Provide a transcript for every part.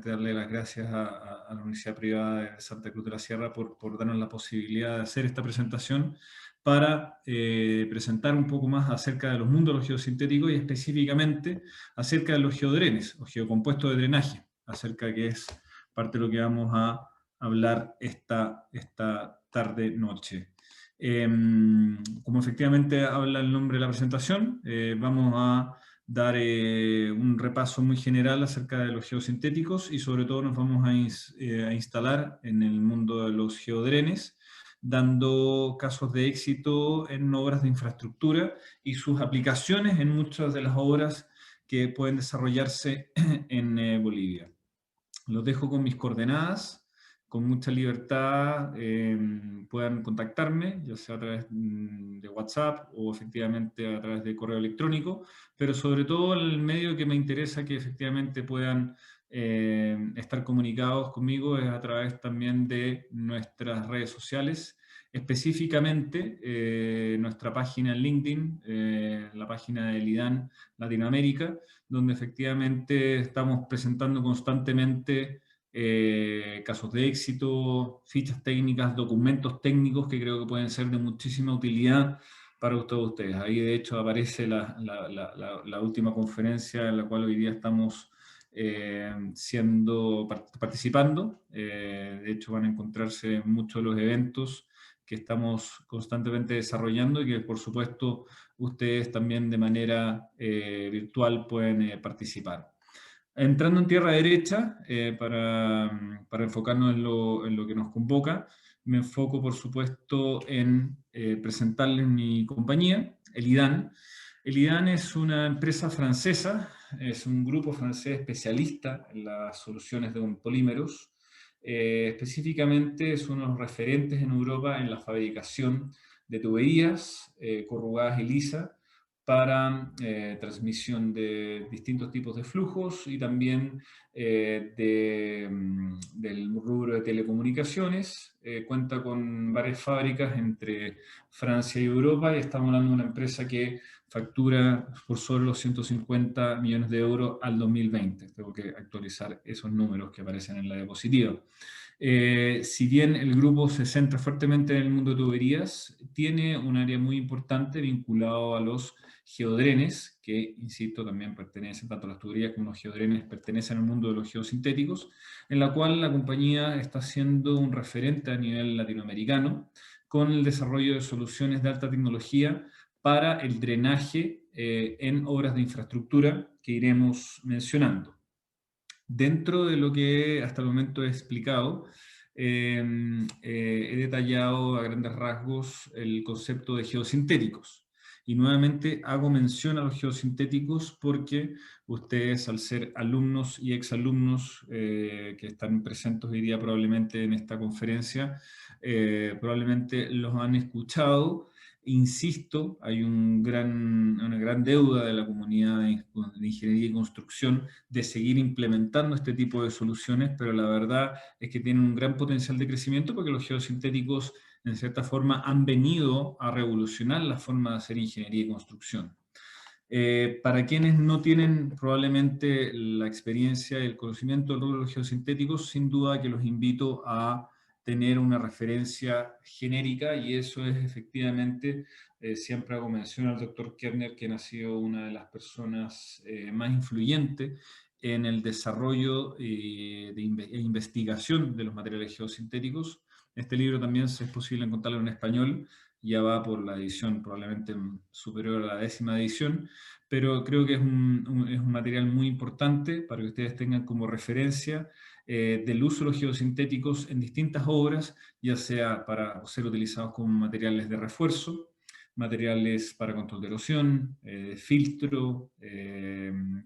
nuevamente darle las gracias a la Universidad Privada de Santa Cruz de la Sierra por darnos la posibilidad de hacer esta presentación para presentar un poco más acerca de los mundos de los geosintéticos y específicamente acerca de los geodrenes o geocompuestos de drenaje, acerca que es parte de lo que vamos a hablar esta tarde-noche. Como efectivamente habla el nombre de la presentación, vamos a dar un repaso muy general acerca de los geosintéticos y sobre todo nos vamos a instalar en el mundo de los geodrenes, dando casos de éxito en obras de infraestructura y sus aplicaciones en muchas de las obras que pueden desarrollarse en Bolivia. Los dejo con mis coordenadas, con mucha libertad puedan contactarme, ya sea a través de WhatsApp o efectivamente a través de correo electrónico, pero sobre todo el medio que me interesa que efectivamente puedan estar comunicados conmigo es a través también de nuestras redes sociales, específicamente nuestra página en LinkedIn, la página de LIDAN Latinoamérica, donde efectivamente estamos presentando constantemente casos de éxito, fichas técnicas, documentos técnicos que creo que pueden ser de muchísima utilidad para todos ustedes. Ahí de hecho aparece la última conferencia en la cual hoy día estamos participando. De hecho van a encontrarse muchos de los eventos que estamos constantemente desarrollando y que por supuesto ustedes también de manera virtual pueden participar. Entrando en tierra derecha, para enfocarnos en lo que nos convoca, me enfoco por supuesto en presentarles mi compañía, el IDAN. El IDAN es una empresa francesa, es un grupo francés especialista en las soluciones de polímeros. Específicamente es uno de los referentes en Europa en la fabricación de tuberías corrugadas y lisas para transmisión de distintos tipos de flujos y también del rubro de telecomunicaciones. Cuenta con varias fábricas entre Francia y Europa y estamos hablando de una empresa que factura por sobre los 150 millones de euros al 2020. Tengo que actualizar esos números que aparecen en la diapositiva. Si bien el grupo se centra fuertemente en el mundo de tuberías, tiene un área muy importante vinculado a los geodrenes, que, insisto, también pertenecen, tanto las tuberías como los geodrenes pertenecen al mundo de los geosintéticos, en la cual la compañía está siendo un referente a nivel latinoamericano con el desarrollo de soluciones de alta tecnología para el drenaje en obras de infraestructura que iremos mencionando. Dentro de lo que hasta el momento he explicado, he detallado a grandes rasgos el concepto de geosintéticos. Y nuevamente hago mención a los geosintéticos porque ustedes, al ser alumnos y exalumnos que están presentes hoy día probablemente en esta conferencia, probablemente los han escuchado. Insisto, hay una gran deuda de la comunidad de ingeniería y construcción de seguir implementando este tipo de soluciones, pero la verdad es que tienen un gran potencial de crecimiento porque los geosintéticos, en cierta forma, han venido a revolucionar la forma de hacer ingeniería y construcción. Para quienes no tienen probablemente la experiencia y el conocimiento del rubro de los geosintéticos, sin duda que los invito a tener una referencia genérica y eso es efectivamente, siempre hago mención al doctor Kerner, quien ha sido una de las personas más influyentes en el desarrollo e investigación de los materiales geosintéticos. Este libro también es posible encontrarlo en español, ya va por la edición probablemente superior a la 10ª edición, pero creo que es un material muy importante para que ustedes tengan como referencia del uso de los geosintéticos en distintas obras, ya sea para ser utilizados como materiales de refuerzo, materiales para control de erosión, filtro,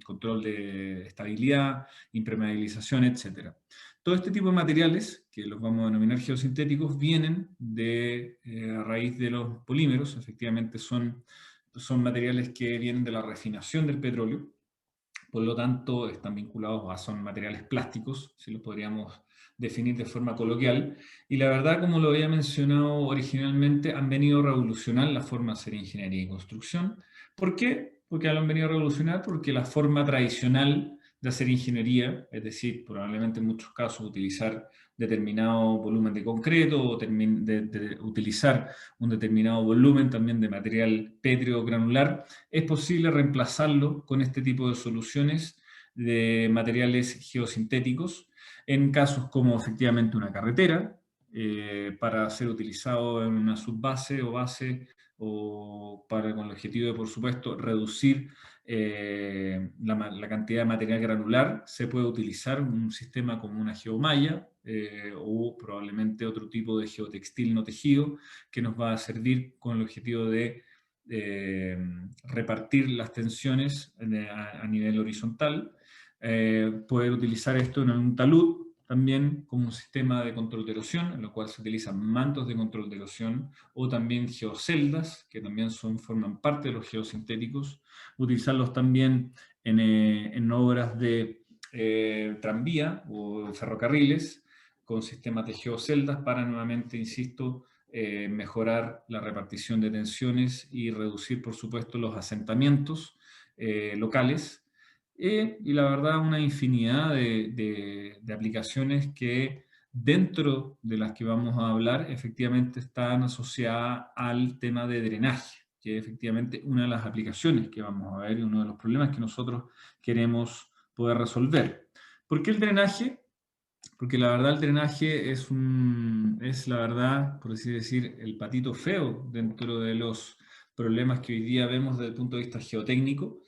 control de estabilidad, impermeabilización, etc. Todo este tipo de materiales, que los vamos a denominar geosintéticos, vienen a raíz de los polímeros. Efectivamente son materiales que vienen de la refinación del petróleo, por lo tanto están vinculados son materiales plásticos, si los podríamos definir de forma coloquial, y la verdad, como lo había mencionado originalmente, han venido a revolucionar la forma de hacer ingeniería y construcción. ¿Por qué? Porque lo han venido a revolucionar porque la forma tradicional de hacer ingeniería, es decir, probablemente en muchos casos utilizar determinado volumen de concreto o de utilizar un determinado volumen también de material pétreo granular, es posible reemplazarlo con este tipo de soluciones de materiales geosintéticos en casos como efectivamente una carretera, para ser utilizado en una subbase o base, o para con el objetivo de, por supuesto, reducir la cantidad de material granular. Se puede utilizar un sistema como una geomalla, o probablemente otro tipo de geotextil no tejido, que nos va a servir con el objetivo de repartir las tensiones a nivel horizontal. Poder utilizar esto en un talud también como un sistema de control de erosión, en lo cual se utilizan mantos de control de erosión, o también geoceldas, que también forman parte de los geosintéticos. Utilizarlos también en obras de tranvía o ferrocarriles, con sistemas de geoceldas para nuevamente, insisto, mejorar la repartición de tensiones y reducir, por supuesto, los asentamientos locales. Y la verdad, una infinidad de aplicaciones que dentro de las que vamos a hablar efectivamente están asociadas al tema de drenaje, que es efectivamente una de las aplicaciones que vamos a ver y uno de los problemas que nosotros queremos poder resolver. ¿Por qué el drenaje? Porque la verdad el drenaje es la verdad, por así decir, el patito feo dentro de los problemas que hoy día vemos desde el punto de vista geotécnico.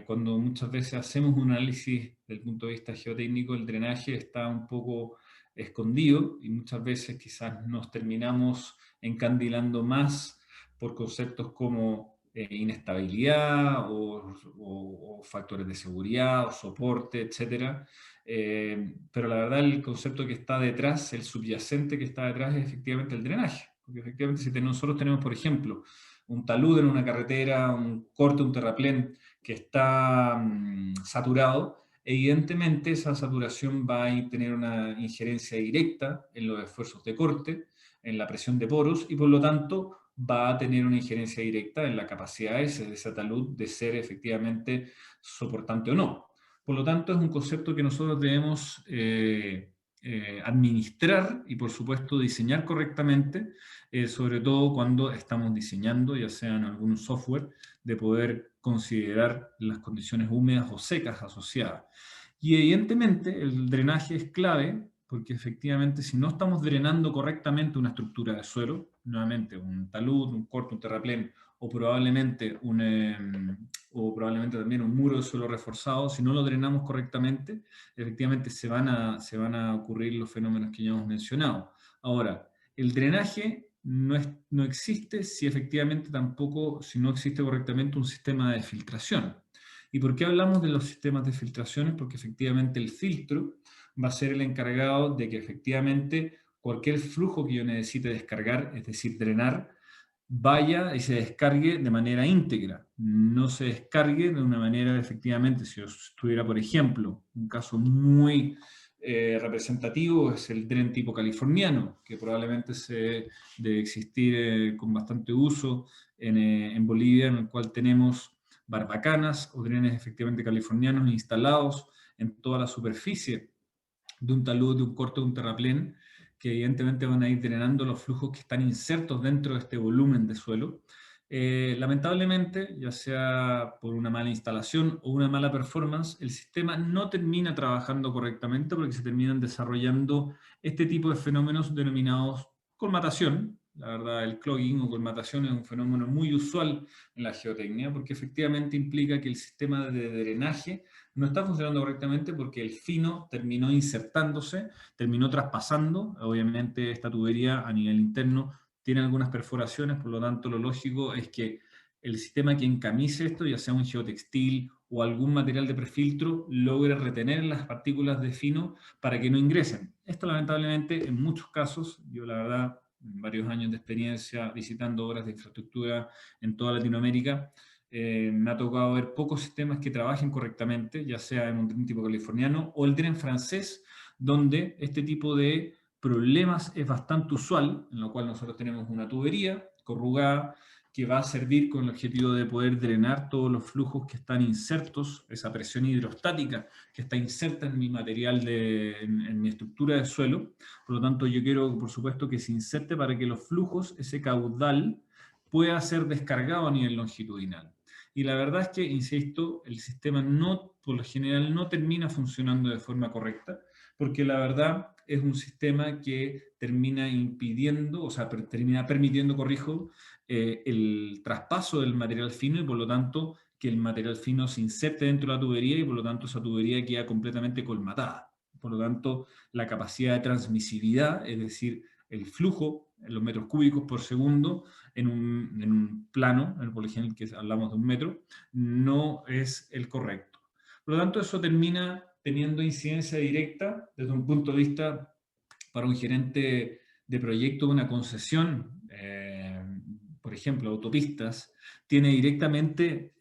Cuando muchas veces hacemos un análisis desde el punto de vista geotécnico, el drenaje está un poco escondido y muchas veces quizás nos terminamos encandilando más por conceptos como inestabilidad o factores de seguridad o soporte, etcétera. Pero la verdad el concepto que está detrás, el subyacente que está detrás es efectivamente el drenaje. Porque efectivamente si nosotros tenemos, por ejemplo, un talud en una carretera, un corte, un terraplén que está saturado, evidentemente esa saturación va a tener una injerencia directa en los esfuerzos de corte, en la presión de poros, y por lo tanto va a tener una injerencia directa en la capacidad de ese talud de ser efectivamente soportante o no. Por lo tanto, es un concepto que nosotros debemos administrar y, por supuesto, diseñar correctamente, sobre todo cuando estamos diseñando, ya sea en algún software, de poder considerar las condiciones húmedas o secas asociadas. Y evidentemente el drenaje es clave porque efectivamente si no estamos drenando correctamente una estructura de suelo, nuevamente un talud, un corte, un terraplén, o probablemente también un muro de suelo reforzado, si no lo drenamos correctamente, efectivamente se van a ocurrir los fenómenos que ya hemos mencionado. Ahora, el drenaje no existe si efectivamente tampoco, si no existe correctamente un sistema de filtración. ¿Y por qué hablamos de los sistemas de filtraciones? Porque efectivamente el filtro va a ser el encargado de que efectivamente cualquier flujo que yo necesite descargar, es decir, drenar, vaya y se descargue de manera íntegra, no se descargue de una manera efectivamente, si yo estuviera, por ejemplo, un caso muy representativo es el dren tipo californiano, que probablemente se debe existir con bastante uso en Bolivia, en el cual tenemos barbacanas o drenes efectivamente californianos instalados en toda la superficie de un talud, de un corte, de un terraplén, que evidentemente van a ir drenando los flujos que están insertos dentro de este volumen de suelo. Lamentablemente, ya sea por una mala instalación o una mala performance, el sistema no termina trabajando correctamente porque se terminan desarrollando este tipo de fenómenos denominados colmatación. La verdad, el clogging o colmatación es un fenómeno muy usual en la geotecnia porque efectivamente implica que el sistema de drenaje no está funcionando correctamente porque el fino terminó insertándose, terminó traspasando. Obviamente esta tubería a nivel interno tiene algunas perforaciones, por lo tanto lo lógico es que el sistema que encamice esto, ya sea un geotextil o algún material de prefiltro, logre retener las partículas de fino para que no ingresen. Esto lamentablemente en muchos casos, yo la verdad, en varios años de experiencia visitando obras de infraestructura en toda Latinoamérica, me ha tocado ver pocos sistemas que trabajen correctamente, ya sea en un tren tipo californiano o el tren francés, donde este tipo de problemas es bastante usual, en lo cual nosotros tenemos una tubería corrugada que va a servir con el objetivo de poder drenar todos los flujos que están insertos, esa presión hidrostática que está inserta en mi material, en mi estructura de suelo. Por lo tanto, yo quiero, por supuesto, que se inserte para que los flujos, ese caudal, pueda ser descargado a nivel longitudinal. Y la verdad es que, insisto, el sistema por lo general no termina funcionando de forma correcta, porque la verdad es un sistema que termina impidiendo, o sea, termina permitiendo, corrijo, el traspaso del material fino y por lo tanto que el material fino se inserte dentro de la tubería y por lo tanto esa tubería queda completamente colmatada. Por lo tanto, la capacidad de transmisividad, es decir, el flujo en los metros cúbicos por segundo en un plano, en el poligen que hablamos de 1 metro, no es el correcto. Por lo tanto, eso termina teniendo incidencia directa desde un punto de vista para un gerente de proyecto de una concesión, por ejemplo, autopistas, tiene directamente,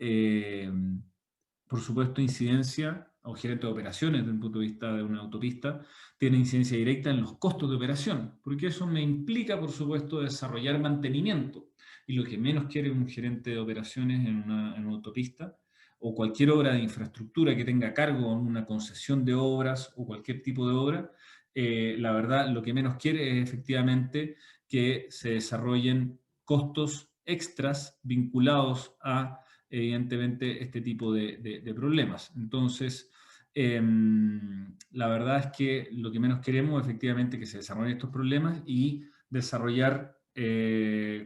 por supuesto, incidencia, o gerente de operaciones desde un punto de vista de una autopista, tiene incidencia directa en los costos de operación, porque eso me implica, por supuesto, desarrollar mantenimiento. Y lo que menos quiere un gerente de operaciones en una autopista, o cualquier obra de infraestructura que tenga a cargo una concesión de obras o cualquier tipo de obra, la verdad lo que menos quiere es efectivamente que se desarrollen costos extras vinculados a, evidentemente, este tipo de problemas. Entonces, la verdad es que lo que menos queremos es efectivamente que se desarrollen estos problemas y desarrollar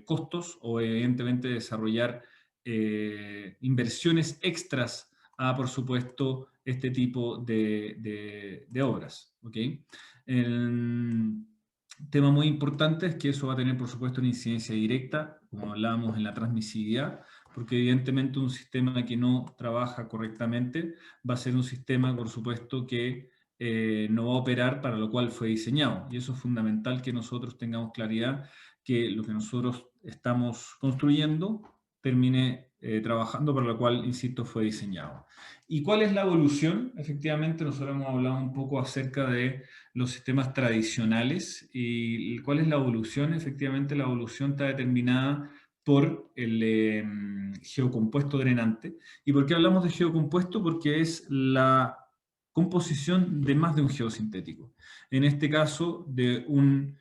costos o evidentemente desarrollar inversiones extras a, por supuesto, este tipo de obras. ¿Okay? El tema muy importante es que eso va a tener, por supuesto, una incidencia directa, como hablábamos en la transmisividad, porque evidentemente un sistema que no trabaja correctamente va a ser un sistema, por supuesto, que no va a operar para lo cual fue diseñado. Y eso es fundamental que nosotros tengamos claridad que lo que nosotros estamos construyendo termine trabajando para lo cual, insisto, fue diseñado. ¿Y cuál es la evolución? Efectivamente, nosotros hemos hablado un poco acerca de los sistemas tradicionales y cuál es la evolución. Efectivamente, la evolución está determinada por el geocompuesto drenante. ¿Y por qué hablamos de geocompuesto? Porque es la composición de más de un geosintético. En este caso, de un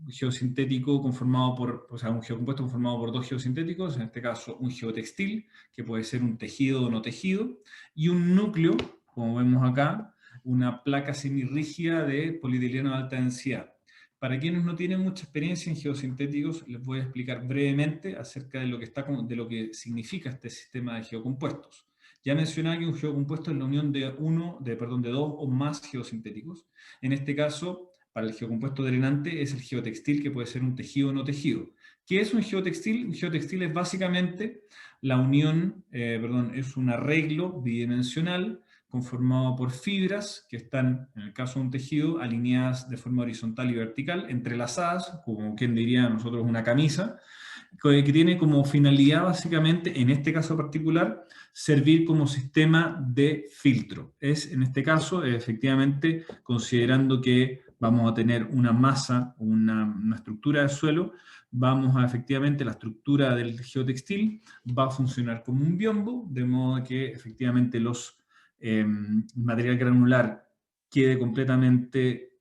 geosintético conformado por, o sea, un geocompuesto conformado por 2 geosintéticos, en este caso un geotextil, que puede ser un tejido o no tejido, y un núcleo, como vemos acá, una placa semirrígida de polietileno de alta densidad. Para quienes no tienen mucha experiencia en geosintéticos, les voy a explicar brevemente acerca de de lo que significa este sistema de geocompuestos. Ya mencionaba que un geocompuesto es la unión de dos o más geosintéticos. En este caso, para el geocompuesto drenante es el geotextil, que puede ser un tejido o no tejido. ¿Qué es un geotextil? Un geotextil es básicamente la unión, es un arreglo bidimensional conformado por fibras que están, en el caso de un tejido, alineadas de forma horizontal y vertical, entrelazadas, como quien diría nosotros una camisa, que tiene como finalidad básicamente, en este caso particular, servir como sistema de filtro. Es, en este caso, efectivamente, considerando que vamos a tener una masa, una estructura de suelo, vamos a efectivamente, la estructura del geotextil va a funcionar como un biombo, de modo que efectivamente material granular quede completamente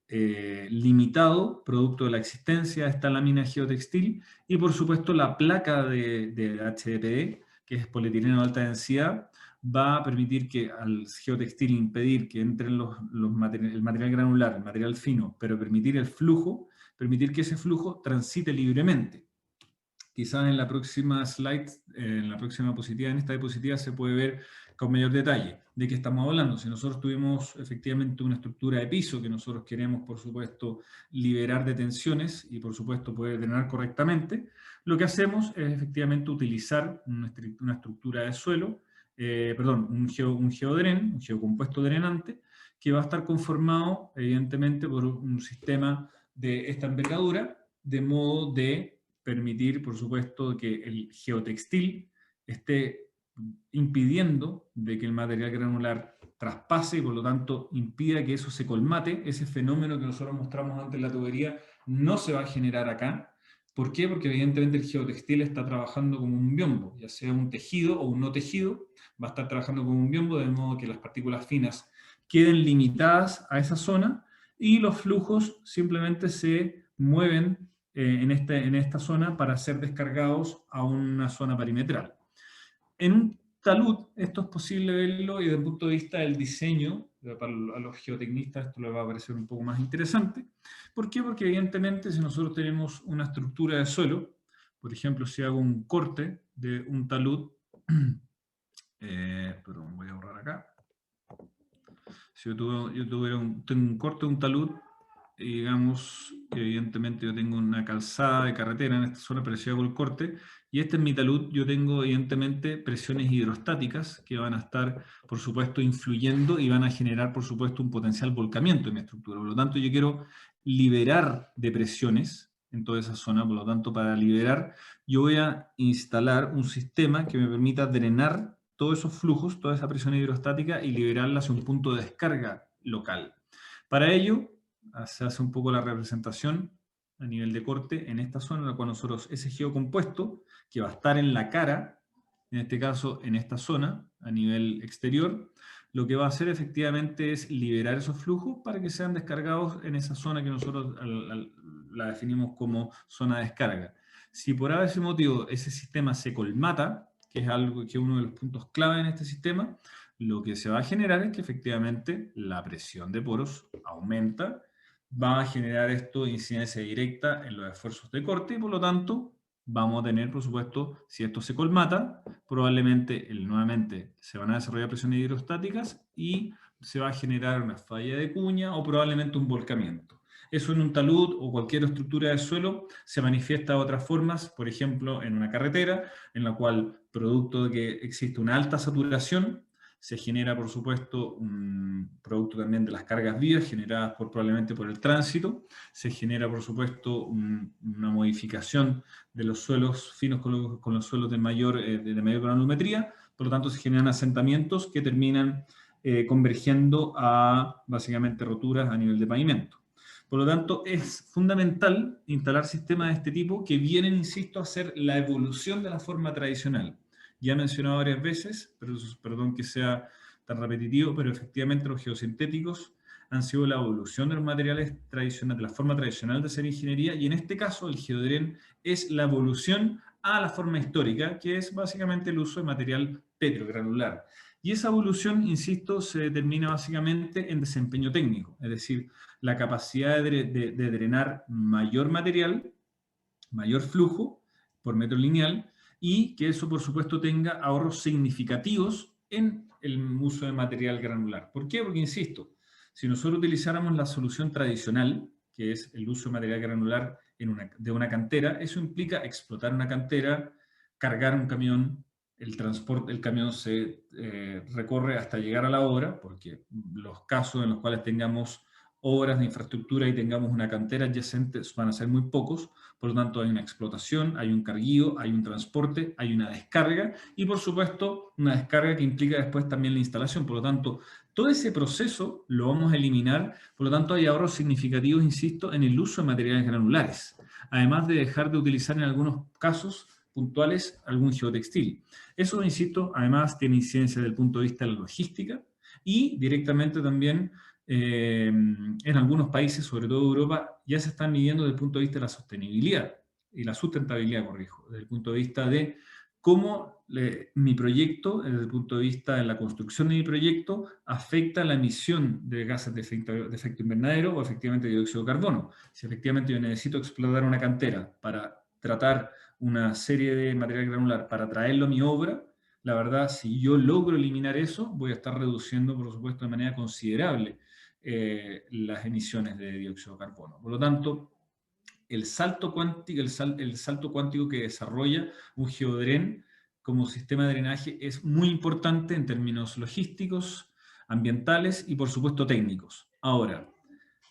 limitado, producto de la existencia de esta lámina geotextil, y por supuesto la placa de HDPE, que es polietileno de alta densidad, va a permitir que al geotextil impedir que entren el material granular, el material fino, pero permitir el flujo, permitir que ese flujo transite libremente. Quizás en la próxima slide, en la próxima diapositiva, en esta diapositiva se puede ver con mayor detalle de qué estamos hablando. Si nosotros tuvimos efectivamente una estructura de piso que nosotros queremos, por supuesto, liberar de tensiones y, por supuesto, poder drenar correctamente, lo que hacemos es efectivamente utilizar una estructura de suelo, un geodren, un geocompuesto drenante, que va a estar conformado, evidentemente, por un sistema de esta envergadura, de modo de permitir, por supuesto, que el geotextil esté impidiendo de que el material granular traspase y por lo tanto impida que eso se colmate. Ese fenómeno que nosotros mostramos antes en la tubería no se va a generar acá. ¿Por qué? Porque evidentemente el geotextil está trabajando como un biombo, ya sea un tejido o un no tejido, va a estar trabajando como un biombo, de modo que las partículas finas queden limitadas a esa zona y los flujos simplemente se mueven en esta zona para ser descargados a una zona perimetral. En un talud esto es posible verlo y desde el punto de vista del diseño, para a los geotecnistas esto les va a parecer un poco más interesante. ¿Por qué? Porque evidentemente si nosotros tenemos una estructura de suelo, por ejemplo si hago un corte de un talud, perdón, voy a borrar acá. Si tengo un corte de un talud, y digamos, evidentemente yo tengo una calzada de carretera en esta zona, pero si hago el corte, y este es mi talud, yo tengo evidentemente presiones hidrostáticas que van a estar, por supuesto, influyendo y van a generar, por supuesto, un potencial volcamiento en mi estructura. Por lo tanto, yo quiero liberar de presiones en toda esa zona, por lo tanto, para liberar, yo voy a instalar un sistema que me permita drenar todos esos flujos, toda esa presión hidrostática y liberarla hacia un punto de descarga local. Para ello, se hace un poco la representación a nivel de corte en esta zona en la cual nosotros ese geocompuesto que va a estar en la cara, en este caso en esta zona a nivel exterior, lo que va a hacer efectivamente es liberar esos flujos para que sean descargados en esa zona que nosotros la definimos como zona de descarga. Si por ese motivo ese sistema se colmata, que es algo que es uno de los puntos clave en este sistema, lo que se va a generar es que efectivamente la presión de poros aumenta, va a generar esto incidencia directa en los esfuerzos de corte y por lo tanto vamos a tener, por supuesto, si esto se colmata, probablemente nuevamente se van a desarrollar presiones hidrostáticas y se va a generar una falla de cuña o probablemente un volcamiento. Eso en un talud o cualquier estructura de suelo se manifiesta de otras formas, por ejemplo, en una carretera, en la cual, producto de que existe una alta saturación, se genera, por supuesto, un producto también de las cargas vivas generadas probablemente por el tránsito, se genera, por supuesto, una modificación de los suelos finos con los suelos de mayor granulometría, por lo tanto se generan asentamientos que terminan convergiendo a, básicamente, roturas a nivel de pavimento. Por lo tanto, es fundamental instalar sistemas de este tipo que vienen, insisto, a ser la evolución de la forma tradicional. Ya he mencionado varias veces, pero perdón que sea tan repetitivo, pero efectivamente los geosintéticos han sido la evolución de los materiales tradicionales, de la forma tradicional de hacer ingeniería, y en este caso el geodren es la evolución a la forma histórica, que es básicamente el uso de material petrogranular. Y esa evolución, insisto, se determina básicamente en desempeño técnico, es decir, la capacidad de drenar mayor material, mayor flujo por metro lineal, y que eso, por supuesto, tenga ahorros significativos en el uso de material granular. ¿Por qué? Porque, insisto, si nosotros utilizáramos la solución tradicional, que es el uso de material granular de una cantera, eso implica explotar una cantera, cargar un camión, el camión se recorre hasta llegar a la obra, porque los casos en los cuales tengamos obras de infraestructura y tengamos una cantera adyacente van a ser muy pocos, por lo tanto hay una explotación, hay un carguío, hay un transporte, hay una descarga y por supuesto una descarga que implica después también la instalación, por lo tanto todo ese proceso lo vamos a eliminar, por lo tanto hay ahorros significativos, insisto, en el uso de materiales granulares, además de dejar de utilizar en algunos casos puntuales algún geotextil. Eso, insisto, además tiene incidencia desde el punto de vista de la logística y directamente también en algunos países, sobre todo Europa, ya se están midiendo desde el punto de vista de la sostenibilidad y la sustentabilidad, corrijo, desde el punto de vista de cómo mi proyecto, desde el punto de vista de la construcción de mi proyecto, afecta la emisión de gases de efecto invernadero o efectivamente de dióxido de carbono. Si efectivamente yo necesito explotar una cantera para tratar una serie de material granular para traerlo a mi obra, la verdad, si yo logro eliminar eso, voy a estar reduciendo, por supuesto, de manera considerable las emisiones de dióxido de carbono. Por lo tanto, el salto cuántico que desarrolla un geodren como sistema de drenaje es muy importante en términos logísticos, ambientales y, por supuesto, técnicos. Ahora,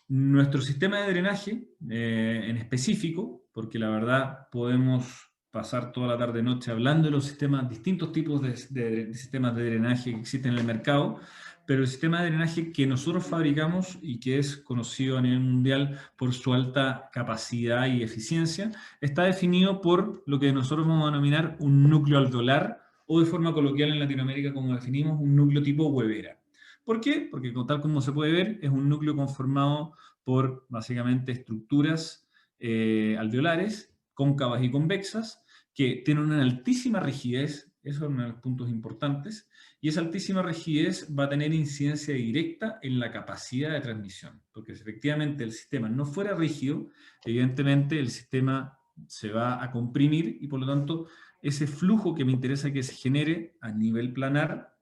nuestro sistema de drenaje en específico, porque la verdad podemos pasar toda la tarde-noche hablando de los sistemas, distintos tipos de sistemas de drenaje que existen en el mercado, pero el sistema de drenaje que nosotros fabricamos y que es conocido a nivel mundial por su alta capacidad y eficiencia, está definido por lo que nosotros vamos a denominar un núcleo alveolar, o de forma coloquial en Latinoamérica, como definimos, un núcleo tipo huevera. ¿Por qué? Porque tal como se puede ver, es un núcleo conformado por básicamente estructuras alveolares, cóncavas y convexas, que tienen una altísima rigidez, eso es uno de los puntos importantes, y esa altísima rigidez va a tener incidencia directa en la capacidad de transmisión, porque si efectivamente el sistema no fuera rígido, evidentemente el sistema se va a comprimir y por lo tanto ese flujo que me interesa que se genere a nivel planar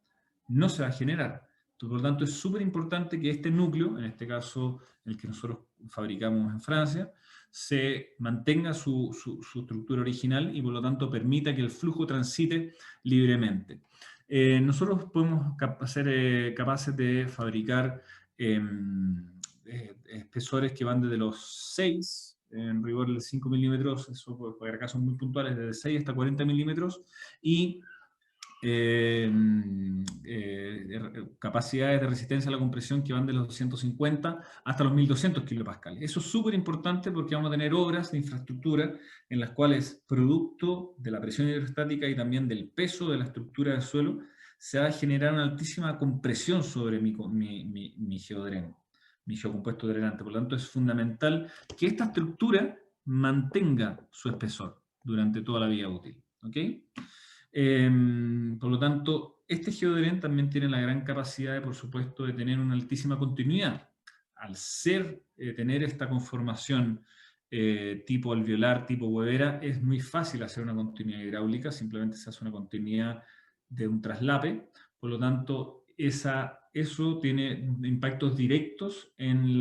no se va a generar. Por lo tanto, es súper importante que este núcleo, en este caso el que nosotros fabricamos en Francia, se mantenga su estructura original y por lo tanto permita que el flujo transite libremente. Nosotros podemos ser capaces de fabricar espesores que van desde los 6, en rigor de 5 milímetros, eso por casos muy puntuales, desde 6 hasta 40 milímetros, y capacidades de resistencia a la compresión que van de los 250 hasta los 1200 kilopascales. Eso es súper importante porque vamos a tener obras de infraestructura en las cuales, producto de la presión hidrostática y también del peso de la estructura del suelo, se va a generar una altísima compresión sobre mi geodreno, mi geocompuesto drenante. Por lo tanto, es fundamental que esta estructura mantenga su espesor durante toda la vida útil. ¿Ok? Por lo tanto, este geodren también tiene la gran capacidad, por supuesto, de tener una altísima continuidad. Al tener esta conformación tipo alveolar, tipo huevera, es muy fácil hacer una continuidad hidráulica, simplemente se hace una continuidad de un traslape. Por lo tanto, eso tiene impactos directos en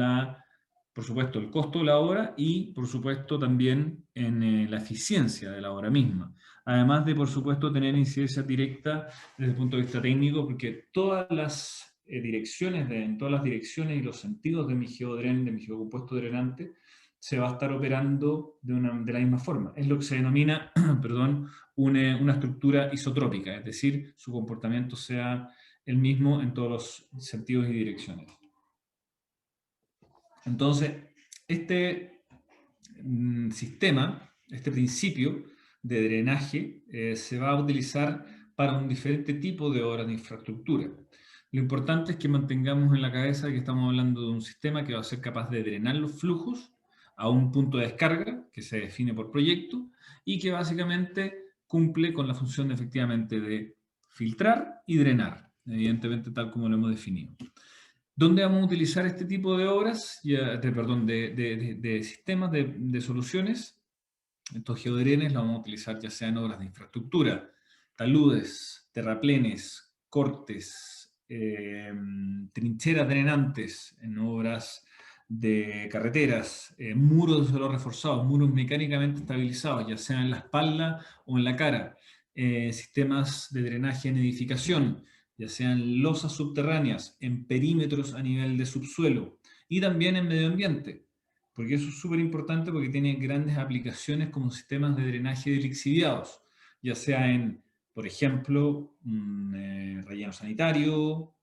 por supuesto, el costo de la obra y, por supuesto, también en la eficiencia de la obra misma. Además de, por supuesto, tener incidencia directa desde el punto de vista técnico, porque todas las en todas las direcciones y los sentidos de mi geodren, de mi geocompuesto drenante, se va a estar operando de la misma forma. Es lo que se denomina, perdón, una estructura isotrópica, es decir, su comportamiento sea el mismo en todos los sentidos y direcciones. Entonces, este sistema, este principio de drenaje, se va a utilizar para un diferente tipo de obras de infraestructura. Lo importante es que mantengamos en la cabeza que estamos hablando de un sistema que va a ser capaz de drenar los flujos a un punto de descarga que se define por proyecto y que básicamente cumple con la función efectivamente de filtrar y drenar, evidentemente tal como lo hemos definido. ¿Dónde vamos a utilizar este tipo de obras, de sistemas, de soluciones? Estos geodrenes los vamos a utilizar ya sea en obras de infraestructura, taludes, terraplenes, cortes, trincheras drenantes, en obras de carreteras, muros de suelo reforzados, muros mecánicamente estabilizados, ya sea en la espalda o en la cara, sistemas de drenaje en edificación, ya sean losas subterráneas, en perímetros a nivel de subsuelo y también en medio ambiente, porque eso es súper importante porque tiene grandes aplicaciones como sistemas de drenaje de lixiviados, ya sea en, por ejemplo, un relleno sanitario,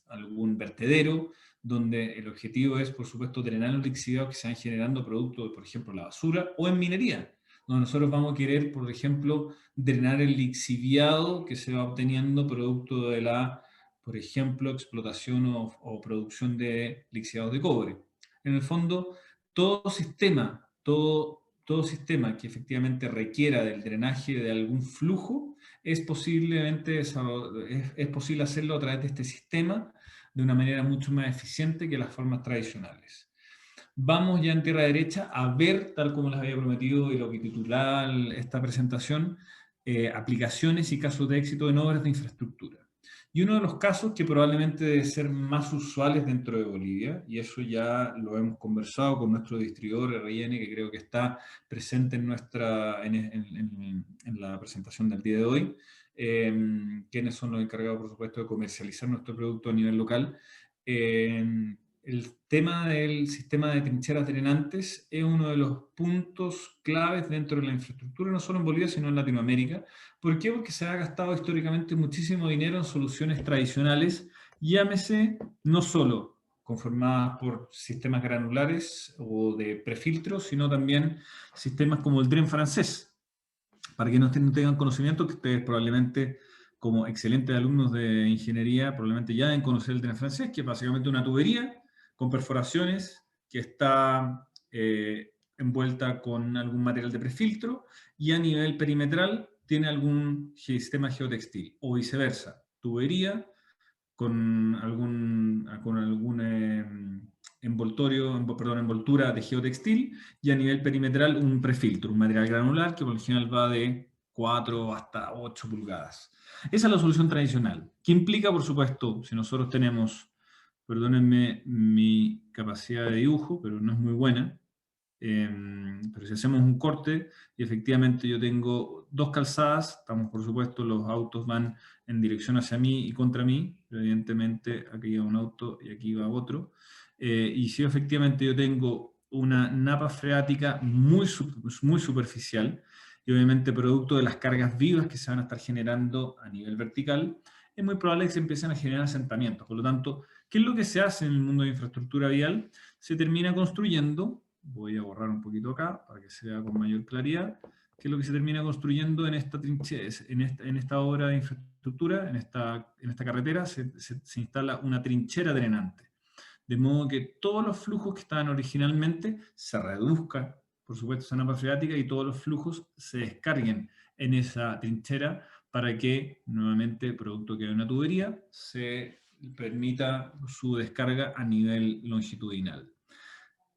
algún vertedero, donde el objetivo es, por supuesto, drenar los lixiviados que se van generando producto de, por ejemplo, la basura, o en minería, donde nosotros vamos a querer, por ejemplo, drenar el lixiviado que se va obteniendo producto de la, por ejemplo, explotación o producción de lixiviados de cobre. En el fondo, todo sistema que efectivamente requiera del drenaje de algún flujo, es posible hacerlo a través de este sistema de una manera mucho más eficiente que las formas tradicionales. Vamos ya en tierra derecha a ver, tal como les había prometido y lo que titulaba esta presentación, aplicaciones y casos de éxito en obras de infraestructura. Y uno de los casos que probablemente debe ser más usuales dentro de Bolivia, y eso ya lo hemos conversado con nuestro distribuidor RN, que creo que está presente en la presentación del día de hoy, quienes son los encargados, por supuesto, de comercializar nuestro producto a nivel local. el tema del sistema de trincheras drenantes es uno de los puntos claves dentro de la infraestructura, no solo en Bolivia, sino en Latinoamérica. ¿Por qué? Porque se ha gastado históricamente muchísimo dinero en soluciones tradicionales, llámese no solo conformadas por sistemas granulares o de prefiltro, sino también sistemas como el DREN francés. Para que no tengan conocimiento, que ustedes probablemente, como excelentes alumnos de ingeniería, probablemente ya deben conocer el DREN francés, que es básicamente una tubería con perforaciones que está envuelta con algún material de prefiltro y a nivel perimetral tiene algún sistema geotextil, o viceversa, tubería con algún envoltura de geotextil y a nivel perimetral un prefiltro, un material granular que por lo general va de 4 hasta 8 pulgadas. Esa es la solución tradicional, que implica, por supuesto, si nosotros tenemos, perdónenme mi capacidad de dibujo, pero no es muy buena, pero si hacemos un corte y efectivamente yo tengo dos calzadas, estamos por supuesto, los autos van en dirección hacia mí y contra mí, pero evidentemente aquí va un auto y aquí va otro, y si efectivamente yo tengo una napa freática muy superficial, y obviamente producto de las cargas vivas que se van a estar generando a nivel vertical, es muy probable que se empiecen a generar asentamientos. Por lo tanto, ¿qué es lo que se hace en el mundo de infraestructura vial? Se termina construyendo, voy a borrar un poquito acá para que se vea con mayor claridad, qué es lo que se termina construyendo en esta trinchera, en esta obra de infraestructura, en esta carretera, se instala una trinchera drenante. De modo que todos los flujos que estaban originalmente se reduzcan, por supuesto, esa napa freática, y todos los flujos se descarguen en esa trinchera para que, nuevamente, producto que hay una tubería, se permita su descarga a nivel longitudinal.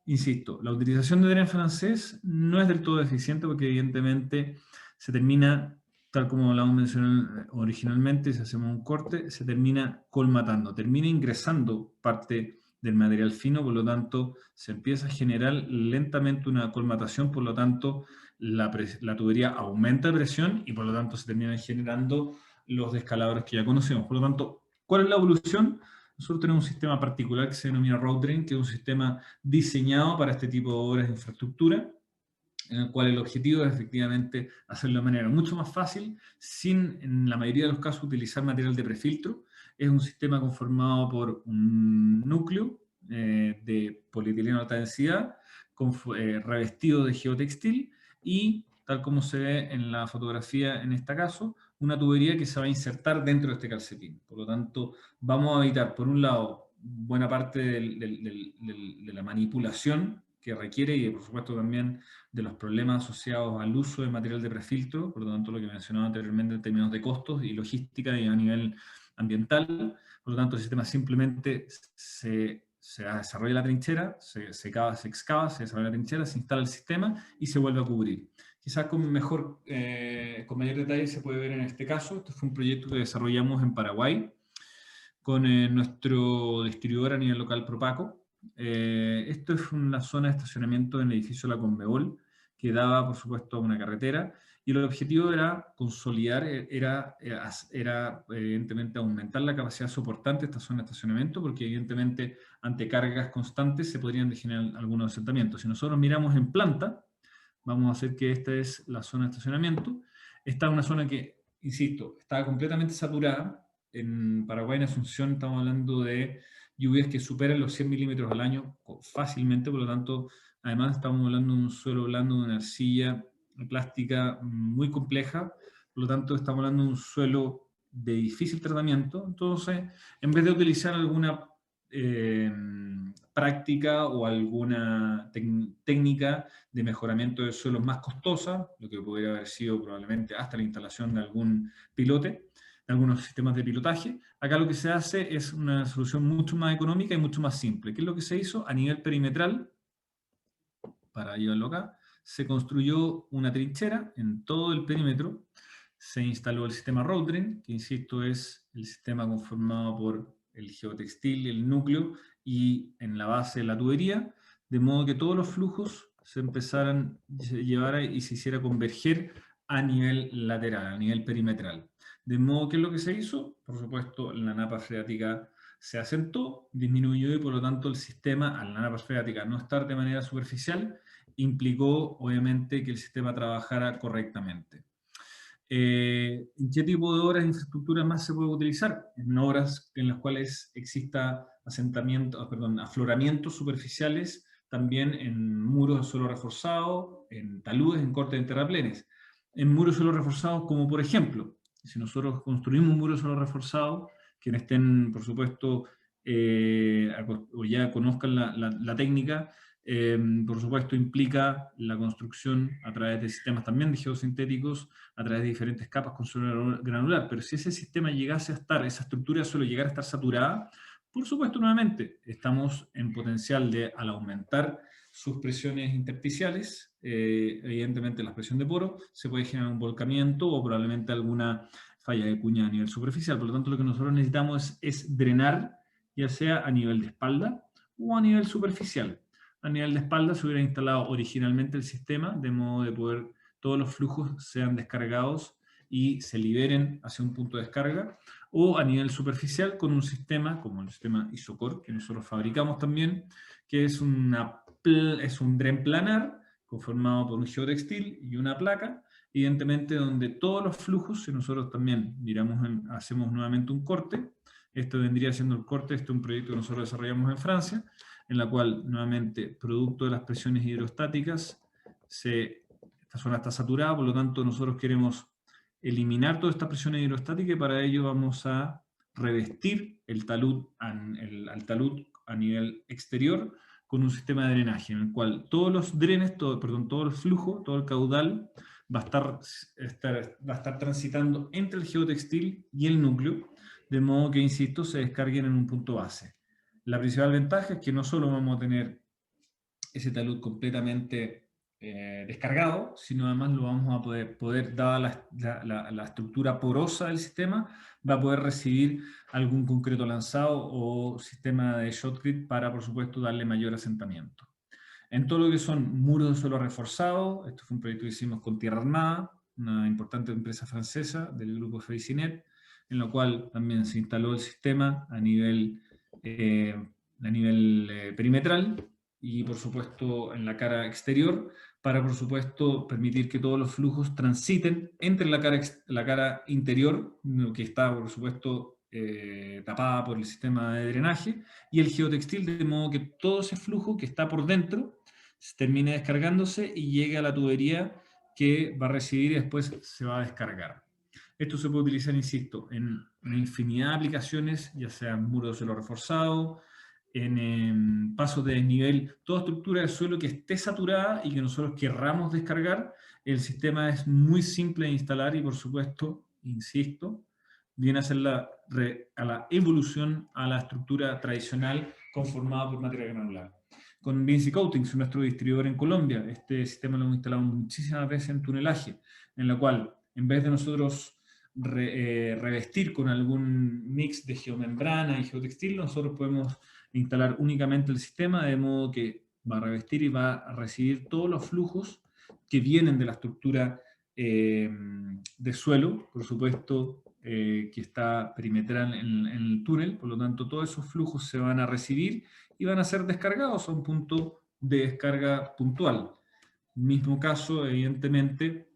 Insisto, la utilización de DREN francés no es del todo eficiente porque evidentemente se termina, tal como lo hemos mencionado originalmente, si hacemos un corte, se termina colmatando, termina ingresando parte del material fino, por lo tanto se empieza a generar lentamente una colmatación, por lo tanto la tubería aumenta de presión y por lo tanto se terminan generando los descalabros que ya conocemos. Por lo tanto, ¿cuál es la evolución? Nosotros tenemos un sistema particular que se denomina Road Drain, que es un sistema diseñado para este tipo de obras de infraestructura, en el cual el objetivo es efectivamente hacerlo de manera mucho más fácil, sin en la mayoría de los casos utilizar material de prefiltro. Es un sistema conformado por un núcleo de polietileno de alta densidad, revestido de geotextil y, tal como se ve en la fotografía en este caso, una tubería que se va a insertar dentro de este calcetín. Por lo tanto, vamos a evitar, por un lado, buena parte de la manipulación que requiere y, por supuesto, también de los problemas asociados al uso de material de prefiltro, por lo tanto, lo que mencionaba anteriormente en términos de costos y logística y a nivel ambiental. Por lo tanto, el sistema simplemente se desarrolla la trinchera, se excava, se desarrolla la trinchera, se instala el sistema y se vuelve a cubrir. Quizás con mayor detalle se puede ver en este caso. Este fue un proyecto que desarrollamos en Paraguay con nuestro distribuidor a nivel local Propaco. Esto es una zona de estacionamiento en el edificio La Conmebol, que daba, por supuesto, a una carretera, y el objetivo era consolidar, era evidentemente aumentar la capacidad soportante de esta zona de estacionamiento, porque evidentemente ante cargas constantes se podrían generar algunos asentamientos. Si nosotros miramos en planta, vamos a hacer que esta es la zona de estacionamiento. Esta es una zona que, insisto, estaba completamente saturada. En Paraguay, en Asunción, estamos hablando de lluvias que superan los 100 milímetros al año fácilmente, por lo tanto, además estamos hablando de un suelo blando, de una arcilla plástica muy compleja, por lo tanto, estamos hablando de un suelo de difícil tratamiento. Entonces, en vez de utilizar alguna práctica o alguna técnica de mejoramiento de suelos más costosa, lo que podría haber sido probablemente hasta la instalación de algún pilote, de algunos sistemas de pilotaje, acá lo que se hace es una solución mucho más económica y mucho más simple. ¿Qué es lo que se hizo? A nivel perimetral, para llevarlo acá, se construyó una trinchera en todo el perímetro, se instaló el sistema Road Drain, que insisto es el sistema conformado por el geotextil, el núcleo, y en la base de la tubería, de modo que todos los flujos se empezaran, se llevara y se hiciera converger a nivel lateral, a nivel perimetral. De modo que lo que se hizo, por supuesto, la napa freática se asentó, disminuyó y por lo tanto el sistema, al la napa freática no estar de manera superficial, implicó obviamente que el sistema trabajara correctamente. ¿En qué tipo de obras de infraestructura más se puede utilizar? En obras en las cuales exista asentamiento, perdón, afloramientos superficiales, también en muros de suelo reforzado, en taludes, en cortes de terraplenes. En muros de suelo reforzados, como por ejemplo, si nosotros construimos un muro de suelo reforzado, quienes estén, por supuesto, o ya conozcan la técnica, por supuesto, implica la construcción a través de sistemas también de geosintéticos, a través de diferentes capas con suelo granular. Pero si ese sistema llegase a estar, esa estructura de suelo llegara a estar saturada, por supuesto, nuevamente, estamos en potencial de, al aumentar sus presiones intersticiales, evidentemente la presión de poro, se puede generar un volcamiento o probablemente alguna falla de cuña a nivel superficial. Por lo tanto, lo que nosotros necesitamos es drenar, ya sea a nivel de espalda o a nivel superficial. A nivel de espalda se hubiera instalado originalmente el sistema, de modo de poder todos los flujos sean descargados y se liberen hacia un punto de descarga, o a nivel superficial con un sistema, como el sistema Isocor, que nosotros fabricamos también, que es un dren planar conformado por un geotextil y una placa, evidentemente donde todos los flujos, si nosotros también hacemos nuevamente un corte, esto vendría siendo el corte, este es un proyecto que nosotros desarrollamos en Francia, en la cual, nuevamente, producto de las presiones hidrostáticas, esta zona está saturada, por lo tanto nosotros queremos eliminar toda esta presión hidrostática y para ello vamos a revestir el talud, al talud a nivel exterior con un sistema de drenaje, en el cual todos los drenes, todo el flujo, todo el caudal va a estar transitando entre el geotextil y el núcleo, de modo que, insisto, se descarguen en un punto base. La principal ventaja es que no solo vamos a tener ese talud completamente descargado, sino además lo vamos a poder dada la estructura porosa del sistema, va a poder recibir algún concreto lanzado o sistema de shotcrete para, por supuesto, darle mayor asentamiento. En todo lo que son muros de suelo reforzado, esto fue un proyecto que hicimos con Tierra Armada, una importante empresa francesa del grupo Freycinet, en lo cual también se instaló el sistema a nivel perimetral y por supuesto en la cara exterior, para por supuesto permitir que todos los flujos transiten entre la cara interior, que está por supuesto tapada por el sistema de drenaje, y el geotextil, de modo que todo ese flujo que está por dentro termine descargándose y llegue a la tubería que va a recibir y después se va a descargar. Esto se puede utilizar, insisto, en una infinidad de aplicaciones, ya sea en muros de suelo reforzado, en pasos de desnivel, toda estructura de suelo que esté saturada y que nosotros querramos descargar. El sistema es muy simple de instalar y, por supuesto, insisto, viene a ser a la evolución a la estructura tradicional conformada por materia granular. Con Vinci Coatings, nuestro distribuidor en Colombia, este sistema lo hemos instalado muchísimas veces en tunelaje, en la cual, en vez de nosotros revestir con algún mix de geomembrana y geotextil, nosotros podemos instalar únicamente el sistema, de modo que va a revestir y va a recibir todos los flujos que vienen de la estructura de suelo, por supuesto, que está perimetral en el túnel, por lo tanto todos esos flujos se van a recibir y van a ser descargados a un punto de descarga puntual. Mismo caso, evidentemente,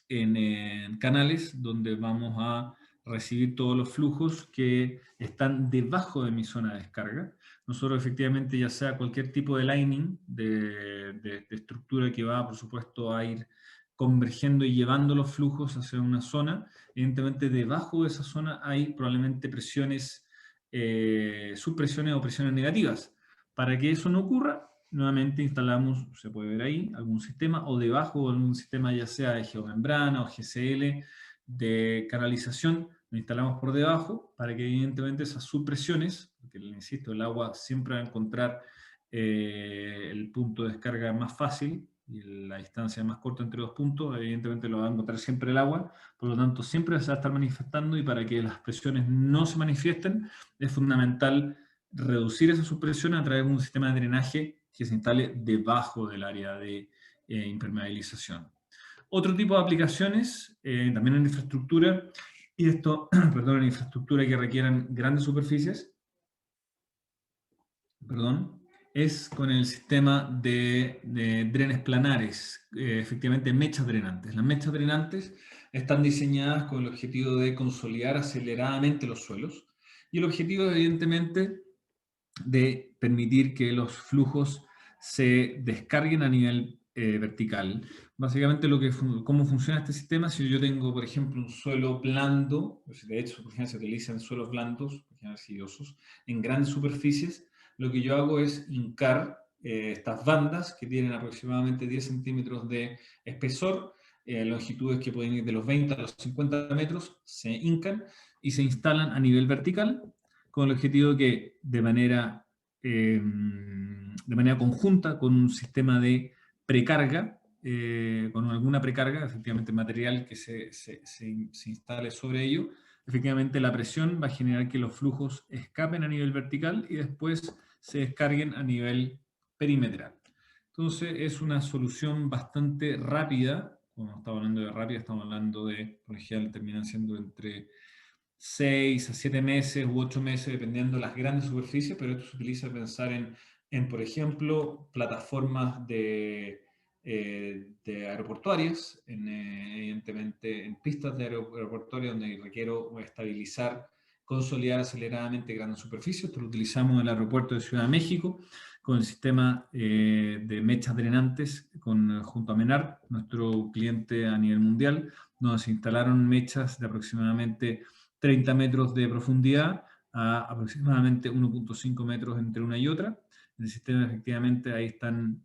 en canales donde vamos a recibir todos los flujos que están debajo de mi zona de descarga. Nosotros efectivamente, ya sea cualquier tipo de lining, de estructura que va, por supuesto, a ir convergiendo y llevando los flujos hacia una zona, evidentemente debajo de esa zona hay probablemente presiones, subpresiones o presiones negativas. Para que eso no ocurra, nuevamente instalamos, se puede ver ahí, algún sistema, o debajo algún sistema ya sea de geomembrana o GCL de canalización, lo instalamos por debajo para que evidentemente esas subpresiones, porque insisto, el agua siempre va a encontrar el punto de descarga más fácil y la distancia más corta entre dos puntos, evidentemente lo va a encontrar siempre el agua, por lo tanto siempre se va a estar manifestando y para que las presiones no se manifiesten es fundamental reducir esa subpresión a través de un sistema de drenaje que se instale debajo del área de impermeabilización. Otro tipo de aplicaciones, también en infraestructura, y esto, perdón, en infraestructura que requieran grandes superficies, perdón, es con el sistema de drenes planares, efectivamente mechas drenantes. Las mechas drenantes están diseñadas con el objetivo de consolidar aceleradamente los suelos y el objetivo, evidentemente, de permitir que los flujos se descarguen a nivel vertical. Básicamente, cómo funciona este sistema, si yo tengo, por ejemplo, un suelo blando, pues de hecho, por ejemplo, se utilizan suelos blandos, por ejemplo, arcillosos, en grandes superficies, lo que yo hago es hincar estas bandas que tienen aproximadamente 10 centímetros de espesor, longitudes que pueden ir de los 20 a los 50 metros, se hincan y se instalan a nivel vertical con el objetivo que de manera conjunta con un sistema de precarga, con alguna precarga, efectivamente material que se instale sobre ello, efectivamente la presión va a generar que los flujos escapen a nivel vertical y después se descarguen a nivel perimetral. Entonces es una solución bastante rápida. Cuando estamos hablando de rápida, estamos hablando de, por ejemplo, terminan siendo entre 6 a 7 meses u 8 meses, dependiendo de las grandes superficies, pero esto se utiliza para pensar por ejemplo, plataformas de aeroportuarias, evidentemente en pistas de aeroportuarias donde requiero estabilizar, consolidar aceleradamente grandes superficies. Esto lo utilizamos en el aeropuerto de Ciudad de México con el sistema de mechas drenantes junto a Menard, nuestro cliente a nivel mundial, donde se instalaron mechas de aproximadamente 30 metros de profundidad a aproximadamente 1.5 metros entre una y otra. En el sistema, efectivamente, ahí están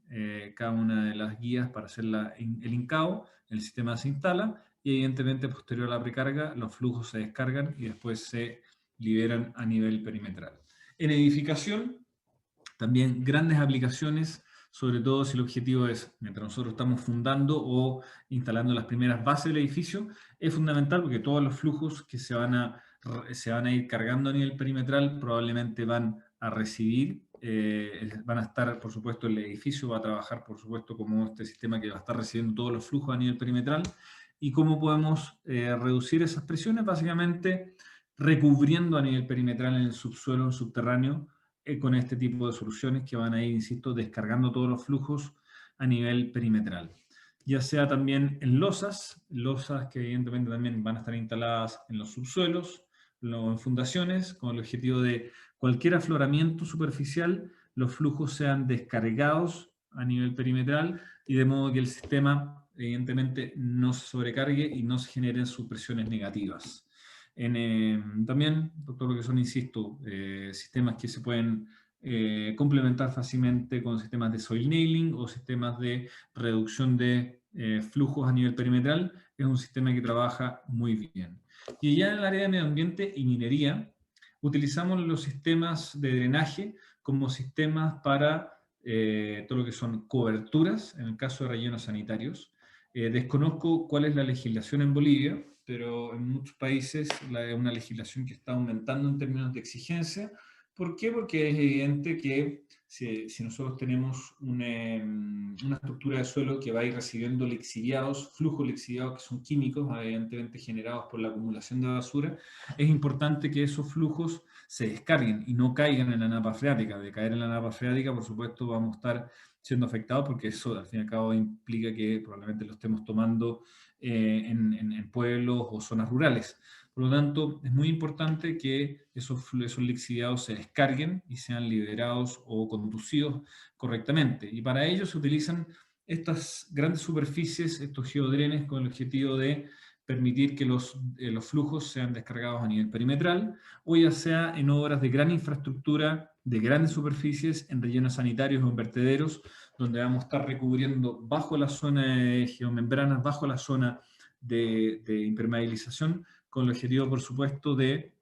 cada una de las guías para hacer el hincado. El sistema se instala y, evidentemente, posterior a la precarga, los flujos se descargan y después se liberan a nivel perimetral. En edificación, también grandes aplicaciones, sobre todo si el objetivo es, mientras nosotros estamos fundando o instalando las primeras bases del edificio, es fundamental porque todos los flujos que se van a ir cargando a nivel perimetral probablemente van a recibir, van a estar, por supuesto, el edificio va a trabajar, por supuesto, como este sistema que va a estar recibiendo todos los flujos a nivel perimetral. ¿Y cómo podemos reducir esas presiones? Básicamente recubriendo a nivel perimetral en el subsuelo, en el subterráneo, con este tipo de soluciones que van a ir, insisto, descargando todos los flujos a nivel perimetral. Ya sea también en losas que evidentemente también van a estar instaladas en los subsuelos, en fundaciones, con el objetivo de cualquier afloramiento superficial, los flujos sean descargados a nivel perimetral y de modo que el sistema evidentemente no se sobrecargue y no se generen presiones negativas. También, doctor, lo que son, insisto, sistemas que se pueden complementar fácilmente con sistemas de soil nailing o sistemas de reducción de flujos a nivel perimetral, es un sistema que trabaja muy bien. Y ya en el área de medio ambiente y minería, utilizamos los sistemas de drenaje como sistemas para todo lo que son coberturas, en el caso de rellenos sanitarios. Desconozco cuál es la legislación en Bolivia, pero en muchos países es una legislación que está aumentando en términos de exigencia. ¿Por qué? Porque es evidente que si nosotros tenemos una estructura de suelo que va a ir recibiendo lixiviados, flujos lixiviados que son químicos, evidentemente generados por la acumulación de basura, es importante que esos flujos se descarguen y no caigan en la napa freática. De caer en la napa freática, por supuesto, vamos a estar siendo afectados porque eso, al fin y al cabo, implica que probablemente lo estemos tomando en pueblos o zonas rurales. Por lo tanto, es muy importante que esos lixiviados se descarguen y sean liberados o conducidos correctamente. Y para ello se utilizan estas grandes superficies, estos geodrenes, con el objetivo de permitir que los flujos sean descargados a nivel perimetral, o ya sea en obras de gran infraestructura, de grandes superficies, en rellenos sanitarios o en vertederos, donde vamos a estar recubriendo bajo la zona de geomembranas, bajo la zona de impermeabilización, con el objetivo, por supuesto, de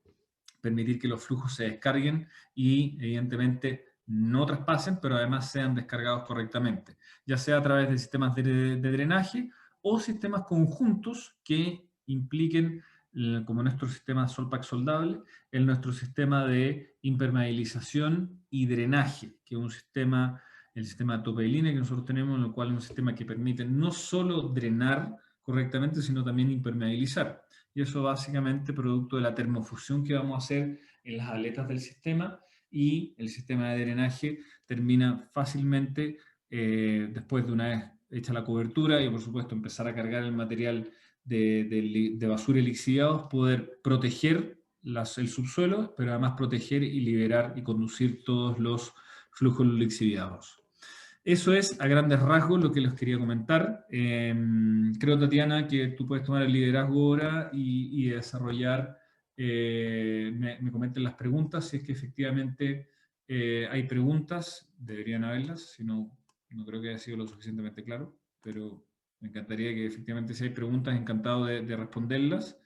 permitir que los flujos se descarguen y, evidentemente, no traspasen, pero además sean descargados correctamente, ya sea a través de sistemas de drenaje o sistemas conjuntos que impliquen, como nuestro sistema Solpack soldable, nuestro sistema de impermeabilización y drenaje, que es el sistema tope de línea que nosotros tenemos, en el cual es un sistema que permite no solo drenar correctamente, sino también impermeabilizar. Y eso básicamente producto de la termofusión que vamos a hacer en las aletas del sistema y el sistema de drenaje termina fácilmente, después de una vez hecha la cobertura y por supuesto empezar a cargar el material de basura y lixiviados, poder proteger el subsuelo, pero además proteger y liberar y conducir todos los flujos lixiviados. Eso es a grandes rasgos lo que les quería comentar. Creo, Tatiana, que tú puedes tomar el liderazgo ahora y desarrollar, me comenten las preguntas, si es que efectivamente hay preguntas, deberían haberlas, si no, no creo que haya sido lo suficientemente claro, pero me encantaría que efectivamente si hay preguntas, encantado de responderlas,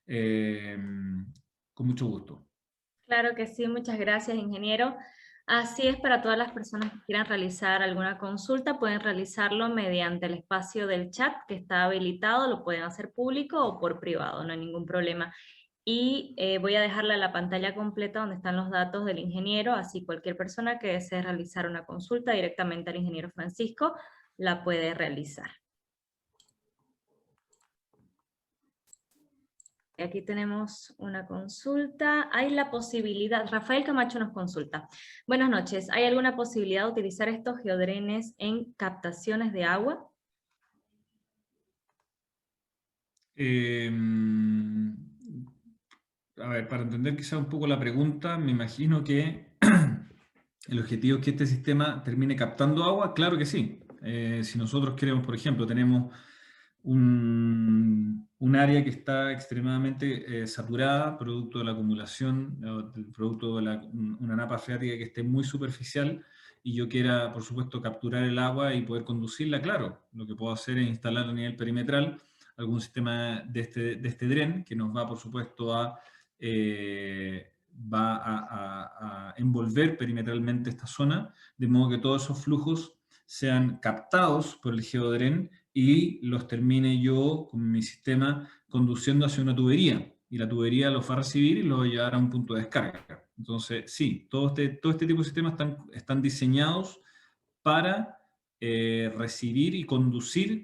eh, con mucho gusto. Claro que sí, muchas gracias, ingeniero. Así es, para todas las personas que quieran realizar alguna consulta, pueden realizarlo mediante el espacio del chat que está habilitado, lo pueden hacer público o por privado, no hay ningún problema. Y voy a dejarle la pantalla completa donde están los datos del ingeniero, así cualquier persona que desee realizar una consulta directamente al ingeniero Francisco la puede realizar. Aquí tenemos una consulta. Hay la posibilidad, Rafael Camacho nos consulta. Buenas noches, ¿hay alguna posibilidad de utilizar estos geodrenes en captaciones de agua? Eh, a ver, para entender quizá un poco la pregunta, me imagino que el objetivo es que este sistema termine captando agua. Claro que sí. Si nosotros queremos, por ejemplo, tenemos un área que está extremadamente saturada, producto de la acumulación, producto de una napa freática que esté muy superficial, y yo quiera, por supuesto, capturar el agua y poder conducirla, claro, lo que puedo hacer es instalar a nivel perimetral algún sistema de este DREN que nos va, por supuesto, a envolver perimetralmente esta zona, de modo que todos esos flujos sean captados por el geodren y los termine yo con mi sistema conduciendo hacia una tubería. Y la tubería los va a recibir y los va a llevar a un punto de descarga. Entonces, sí, todo este tipo de sistemas están diseñados para recibir y conducir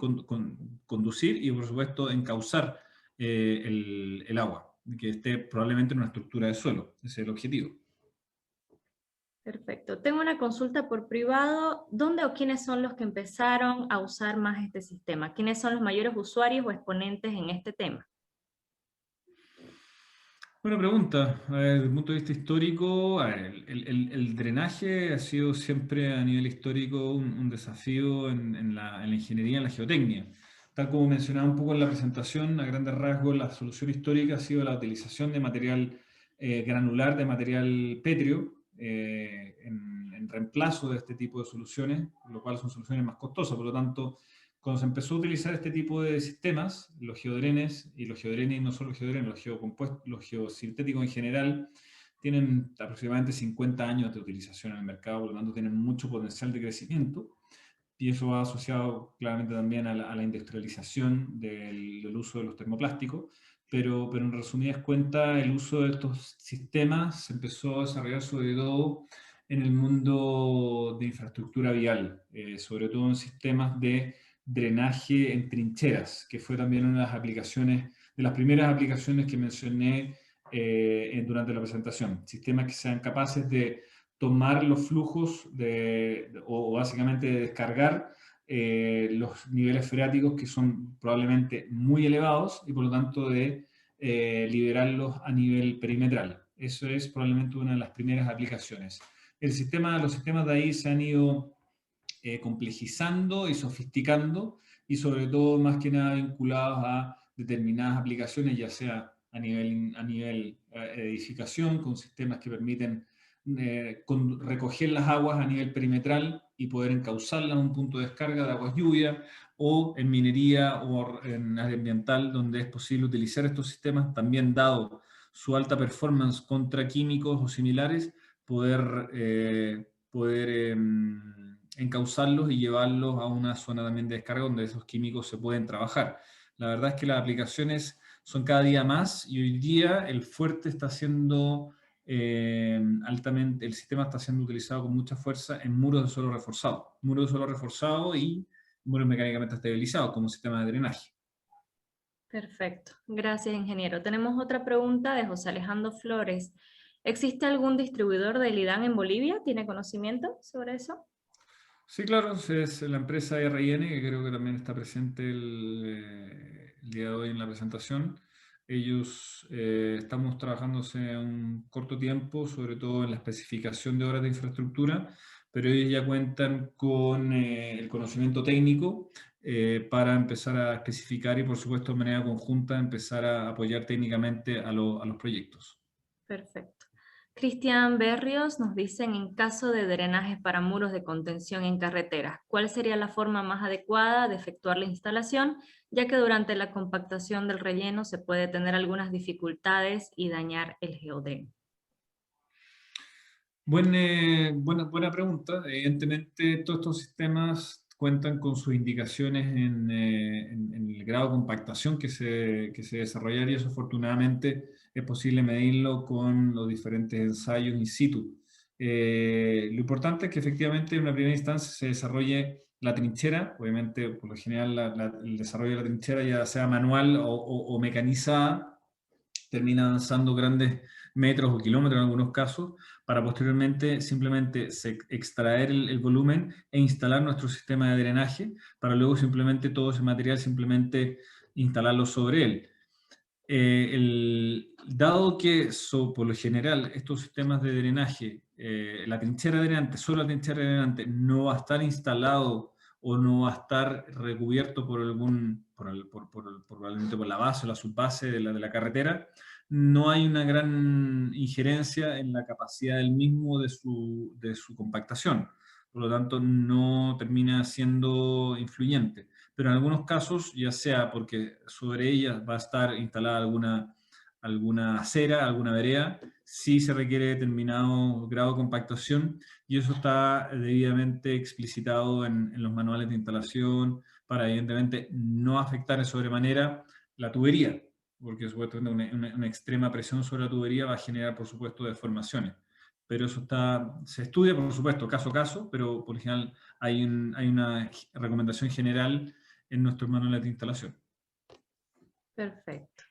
y, por supuesto, encauzar el agua, que esté probablemente en una estructura de suelo. Ese es el objetivo. Perfecto. Tengo una consulta por privado. ¿Dónde o quiénes son los que empezaron a usar más este sistema? ¿Quiénes son los mayores usuarios o exponentes en este tema? Buena pregunta. A ver, desde el punto de vista histórico, a ver, el drenaje ha sido siempre a nivel histórico un desafío en la ingeniería, en la geotecnia. Tal como mencionaba un poco en la presentación, a grandes rasgos, la solución histórica ha sido la utilización de material granular, de material pétreo, en reemplazo de este tipo de soluciones, lo cual son soluciones más costosas. Por lo tanto, cuando se empezó a utilizar este tipo de sistemas, los geodrenes, y no solo los geodrenes, los geocompuestos, los geosintéticos en general, tienen aproximadamente 50 años de utilización en el mercado, por lo tanto tienen mucho potencial de crecimiento, y eso va asociado claramente también a la industrialización del uso de los termoplásticos, pero en resumidas cuentas, el uso de estos sistemas se empezó a desarrollar sobre todo en el mundo de infraestructura vial, sobre todo en sistemas de drenaje en trincheras, que fue también una de las aplicaciones, de las primeras aplicaciones que mencioné durante la presentación. Sistemas que sean capaces de tomar los flujos o básicamente de descargar los niveles freáticos que son probablemente muy elevados y por lo tanto de liberarlos a nivel perimetral. Eso es probablemente una de las primeras aplicaciones. Los sistemas de ahí se han ido complejizando y sofisticando, y sobre todo más que nada vinculados a determinadas aplicaciones, ya sea a nivel edificación, con sistemas que permiten recoger las aguas a nivel perimetral y poder encauzarlas a un punto de descarga de aguas lluvia, o en minería o en área ambiental, donde es posible utilizar estos sistemas, también dado su alta performance contra químicos o similares, poder encauzarlos y llevarlos a una zona también de descarga donde esos químicos se pueden trabajar. La verdad es que las aplicaciones son cada día más, y hoy día el fuerte está siendo altamente, el sistema está siendo utilizado con mucha fuerza en muros de suelo reforzado y muros mecánicamente estabilizados como sistema de drenaje. Perfecto. Gracias, ingeniero. Tenemos otra pregunta de José Alejandro Flores. ¿Existe algún distribuidor de LIDAN en Bolivia? ¿Tiene conocimiento sobre eso? Sí, claro, es la empresa RN, que creo que también está presente el día de hoy en la presentación. Ellos estamos trabajando hace un corto tiempo, sobre todo en la especificación de obras de infraestructura, pero ellos ya cuentan con el conocimiento técnico para empezar a especificar y, por supuesto, de manera conjunta, empezar a apoyar técnicamente a los proyectos. Perfecto. Cristian Berrios nos dice, en caso de drenajes para muros de contención en carreteras, ¿cuál sería la forma más adecuada de efectuar la instalación, ya que durante la compactación del relleno se puede tener algunas dificultades y dañar el geodén? Buena pregunta. Evidentemente, todos estos sistemas cuentan con sus indicaciones en el grado de compactación que se desarrolla y eso afortunadamente es posible medirlo con los diferentes ensayos in situ. Lo importante es que efectivamente en una primera instancia se desarrolle la trinchera, obviamente por lo general el desarrollo de la trinchera ya sea manual o mecanizada, termina avanzando grandes metros o kilómetros en algunos casos, para posteriormente simplemente extraer el volumen e instalar nuestro sistema de drenaje, para luego simplemente todo ese material simplemente instalarlo sobre él. Dado que por lo general estos sistemas de drenaje, la trinchera drenante, solo la trinchera drenante no va a estar instalado o no va a estar recubierto por probablemente por la base o la subbase de la carretera, no hay una gran injerencia en la capacidad del mismo de su compactación. Por lo tanto, no termina siendo influyente, pero en algunos casos, ya sea porque sobre ellas va a estar instalada alguna acera, alguna vereda, sí se requiere determinado grado de compactación y eso está debidamente explicitado en los manuales de instalación para evidentemente no afectar de sobremanera la tubería, porque supuestamente una extrema presión sobre la tubería va a generar, por supuesto, deformaciones. Pero eso se estudia, por supuesto, caso a caso, pero por lo general hay una recomendación general en nuestros manuales de instalación. Perfecto.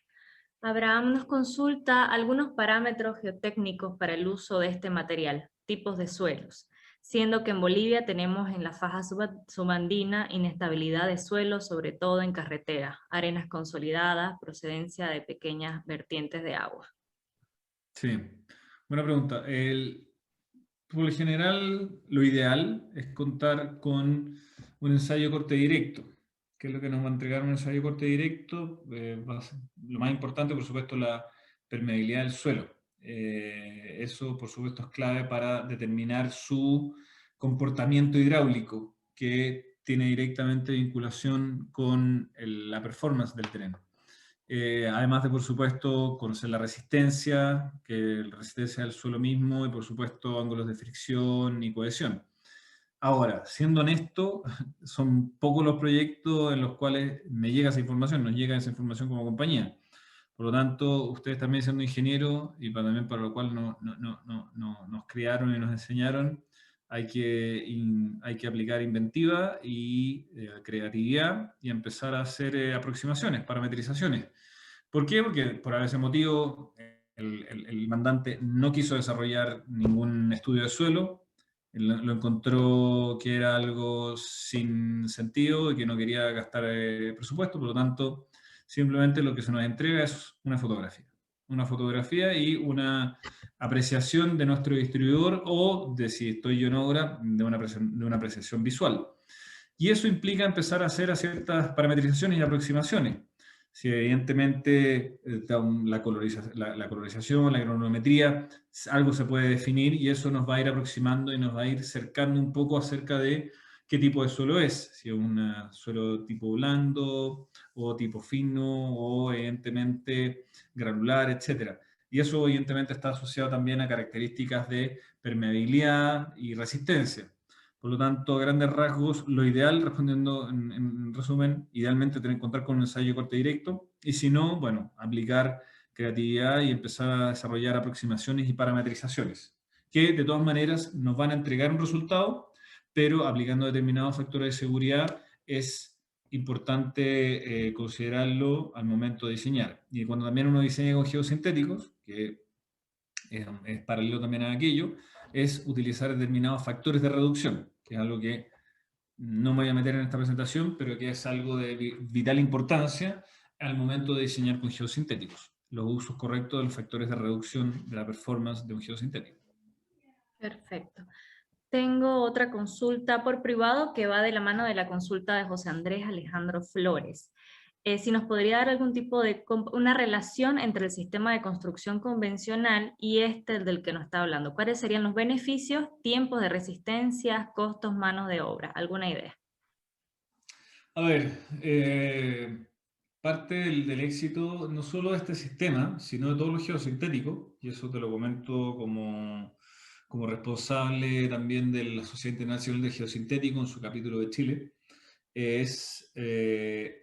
Abraham nos consulta algunos parámetros geotécnicos para el uso de este material, tipos de suelos, siendo que en Bolivia tenemos en la faja subandina inestabilidad de suelo, sobre todo en carretera, arenas consolidadas, procedencia de pequeñas vertientes de agua. Sí, buena pregunta. Por lo general, lo ideal es contar con un ensayo corte directo. ¿Qué es lo que nos va a entregar un ensayo corte directo? Lo más importante, por supuesto, la permeabilidad del suelo. Eso, por supuesto, es clave para determinar su comportamiento hidráulico, que tiene directamente vinculación con la performance del terreno. Además de, por supuesto, conocer la resistencia, que la resistencia del suelo mismo y, por supuesto, ángulos de fricción y cohesión. Ahora, siendo honesto, son pocos los proyectos en los cuales me llega esa información, nos llega esa información como compañía. Por lo tanto, ustedes también siendo ingenieros, y también para lo cual nos criaron y nos enseñaron, hay que aplicar inventiva y creatividad y empezar a hacer aproximaciones, parametrizaciones. ¿Por qué? Porque por ese motivo el mandante no quiso desarrollar ningún estudio de suelo, lo encontró que era algo sin sentido y que no quería gastar presupuesto, por lo tanto, simplemente lo que se nos entrega es una fotografía y una apreciación de nuestro distribuidor o de si estoy yo en obra, de una apreciación visual. Y eso implica empezar a hacer ciertas parametrizaciones y aproximaciones. Si evidentemente la colorización, la granulometría, algo se puede definir y eso nos va a ir aproximando y nos va a ir cercando un poco acerca de qué tipo de suelo es, si es un suelo tipo blando o tipo fino o evidentemente granular, etc. Y eso evidentemente está asociado también a características de permeabilidad y resistencia. Por lo tanto, a grandes rasgos, lo ideal, respondiendo en resumen, idealmente tener que contar con un ensayo de corte directo y si no, bueno, aplicar creatividad y empezar a desarrollar aproximaciones y parametrizaciones, que de todas maneras nos van a entregar un resultado, pero aplicando determinados factores de seguridad es importante considerarlo al momento de diseñar. Y cuando también uno diseña con geosintéticos, que es paralelo también a aquello, es utilizar determinados factores de reducción, que es algo que no me voy a meter en esta presentación, pero que es algo de vital importancia al momento de diseñar con geosintéticos, los usos correctos de los factores de reducción de la performance de un geosintético. Perfecto. Tengo otra consulta por privado que va de la mano de la consulta de José Andrés Alejandro Flores. Si nos podría dar algún tipo de una relación entre el sistema de construcción convencional y este del que nos está hablando. ¿Cuáles serían los beneficios, tiempos de resistencia, costos, manos de obra? ¿Alguna idea? A ver, parte del éxito no solo de este sistema, sino de todos los geosintéticos, y eso te lo comento como responsable también de la Sociedad Internacional de Geosintético en su capítulo de Chile, es el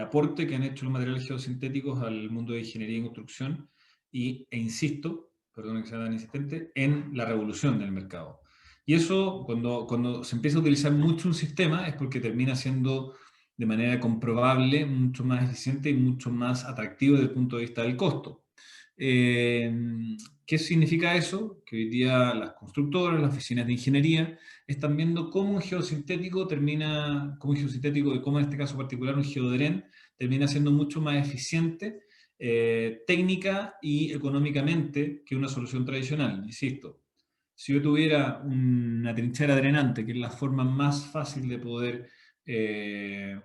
aporte que han hecho los materiales geosintéticos al mundo de ingeniería y construcción, e insisto, perdón que sea tan insistente, en la revolución del mercado. Y eso, cuando se empieza a utilizar mucho un sistema, es porque termina siendo de manera comprobable mucho más eficiente y mucho más atractivo desde el punto de vista del costo. ¿Qué significa eso? Que hoy día las constructoras, las oficinas de ingeniería, están viendo cómo un geosintético cómo en este caso particular un geodren termina siendo mucho más eficiente técnica y económicamente que una solución tradicional, insisto. Si yo tuviera una trinchera drenante, que es la forma más fácil de poder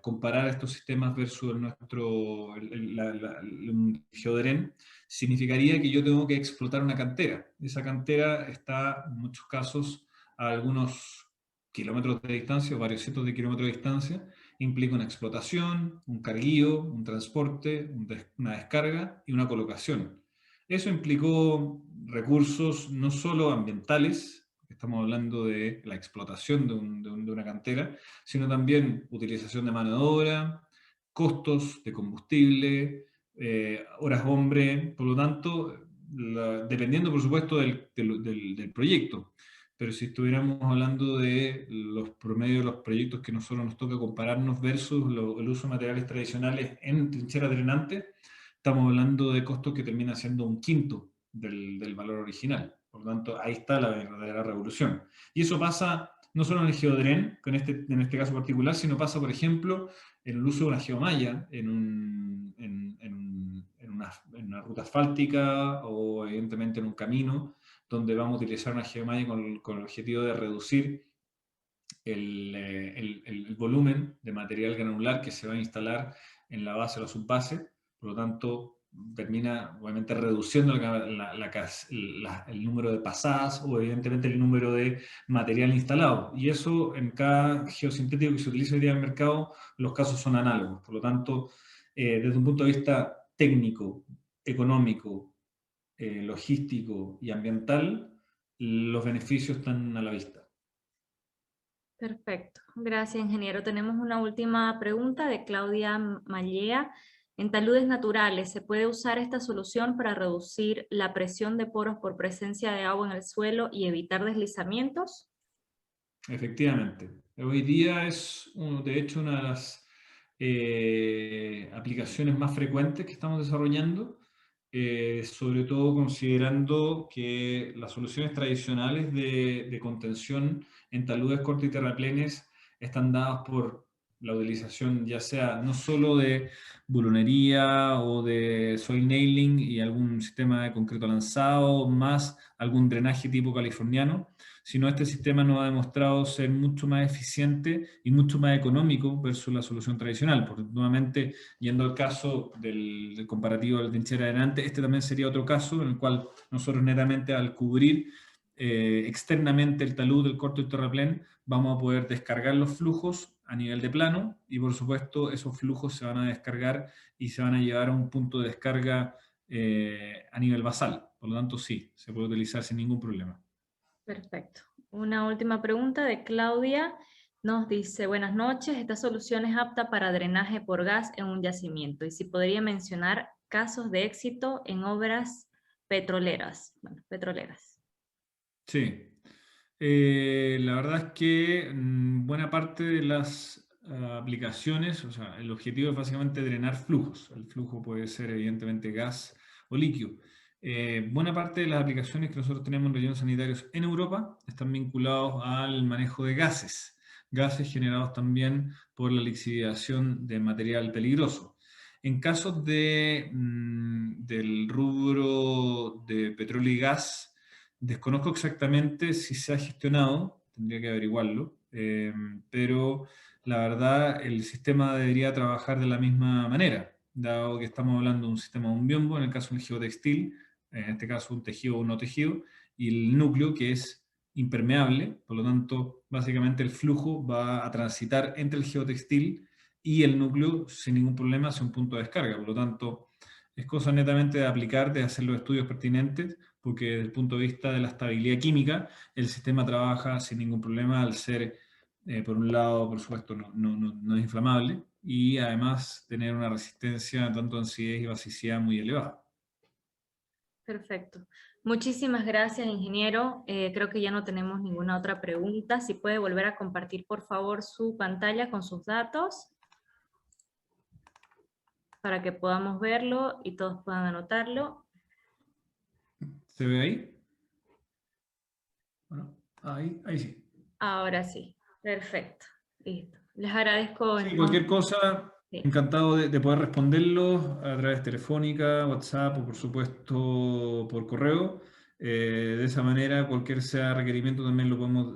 comparar estos sistemas versus un geodren, significaría que yo tengo que explotar una cantera. Esa cantera está en muchos casos a algunos kilómetros de distancia o varios cientos de kilómetros de distancia. Implica una explotación, un carguío, un transporte, una descarga y una colocación. Eso implicó recursos no solo ambientales, estamos hablando de la explotación de una cantera, sino también utilización de mano de obra, costos de combustible, horas hombre, por lo tanto, dependiendo por supuesto del proyecto. Pero si estuviéramos hablando de los promedios de los proyectos que nosotros nos toca compararnos versus el uso de materiales tradicionales en trincheras drenantes, estamos hablando de costos que terminan siendo un quinto del valor original. Por lo tanto, ahí está la verdadera revolución. Y eso pasa no solo en el geodren, en este caso particular, sino pasa, por ejemplo, en el uso de una geomalla en una ruta asfáltica o evidentemente en un camino, donde vamos a utilizar una geomalla con el objetivo de reducir el volumen de material granular que se va a instalar en la base o la subbase. Por lo tanto, termina obviamente reduciendo el número de pasadas o evidentemente el número de material instalado. Y eso en cada geosintético que se utiliza hoy día en el mercado, los casos son análogos. Por lo tanto, desde un punto de vista técnico, económico, logístico y ambiental, los beneficios están a la vista. Perfecto. Gracias, ingeniero. Tenemos una última pregunta de Claudia Mallea. En taludes naturales, ¿se puede usar esta solución para reducir la presión de poros por presencia de agua en el suelo y evitar deslizamientos? Efectivamente. Hoy día es, de hecho, una de las aplicaciones más frecuentes que estamos desarrollando, sobre todo considerando que las soluciones tradicionales de contención en taludes cortos y terraplenes están dadas por la utilización ya sea no solo de bulonería o de soil nailing y algún sistema de concreto lanzado, más algún drenaje tipo californiano, sino este sistema nos ha demostrado ser mucho más eficiente y mucho más económico versus la solución tradicional. Porque nuevamente, yendo al caso del comparativo de la trinchera adelante, este también sería otro caso en el cual nosotros netamente al cubrir externamente el talud del corto y terraplén, vamos a poder descargar los flujos a nivel de plano y por supuesto esos flujos se van a descargar y se van a llevar a un punto de descarga a nivel basal. Por lo tanto, sí, se puede utilizar sin ningún problema. Perfecto. Una última pregunta de Claudia. Nos dice, buenas noches, esta solución es apta para drenaje por gas en un yacimiento. Y si podría mencionar casos de éxito en obras petroleras. Bueno, petroleras. Sí. La verdad es que buena parte de las aplicaciones, o sea, el objetivo es básicamente drenar flujos. El flujo puede ser evidentemente gas o líquido. buena parte de las aplicaciones que nosotros tenemos en rellenos sanitarios en Europa están vinculados al manejo de gases generados también por la lixiviación de material peligroso. En casos del rubro de petróleo y gas, desconozco exactamente si se ha gestionado, tendría que averiguarlo, pero la verdad el sistema debería trabajar de la misma manera, dado que estamos hablando de un sistema de un biombo, en el caso del geotextil, en este caso un tejido o no tejido, y el núcleo que es impermeable, por lo tanto, básicamente el flujo va a transitar entre el geotextil y el núcleo sin ningún problema hacia un punto de descarga, por lo tanto, es cosa netamente de aplicar, de hacer los estudios pertinentes, porque desde el punto de vista de la estabilidad química, el sistema trabaja sin ningún problema al ser, por un lado, por supuesto, no es inflamable, y además tener una resistencia tanto en acidez y basicidad muy elevada. Perfecto. Muchísimas gracias, ingeniero. Creo que ya no tenemos ninguna otra pregunta. Si puede volver a compartir, por favor, su pantalla con sus datos para que podamos verlo y todos puedan anotarlo. ¿Se ve ahí? Bueno, ahí sí. Ahora sí. Perfecto. Listo. Les agradezco Sí, cualquier entonces. cosa, Sí. encantado de poder responderlo a través telefónica, WhatsApp o por supuesto por correo. De esa manera, cualquier sea requerimiento también lo podemos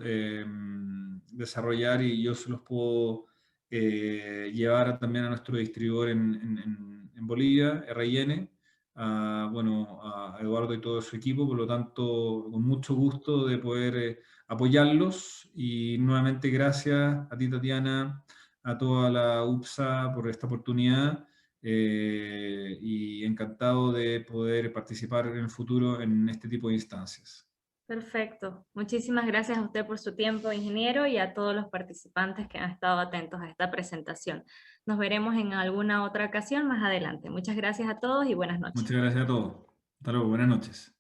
desarrollar y yo se los puedo llevar también a nuestro distribuidor en Bolivia, RIN, bueno, a Eduardo y todo su equipo, por lo tanto, con mucho gusto de poder apoyarlos y nuevamente gracias a ti, Tatiana, a toda la UPSA por esta oportunidad y encantado de poder participar en el futuro en este tipo de instancias. Perfecto. Muchísimas gracias a usted por su tiempo, ingeniero, y a todos los participantes que han estado atentos a esta presentación. Nos veremos en alguna otra ocasión más adelante. Muchas gracias a todos y buenas noches. Muchas gracias a todos. Hasta luego, buenas noches.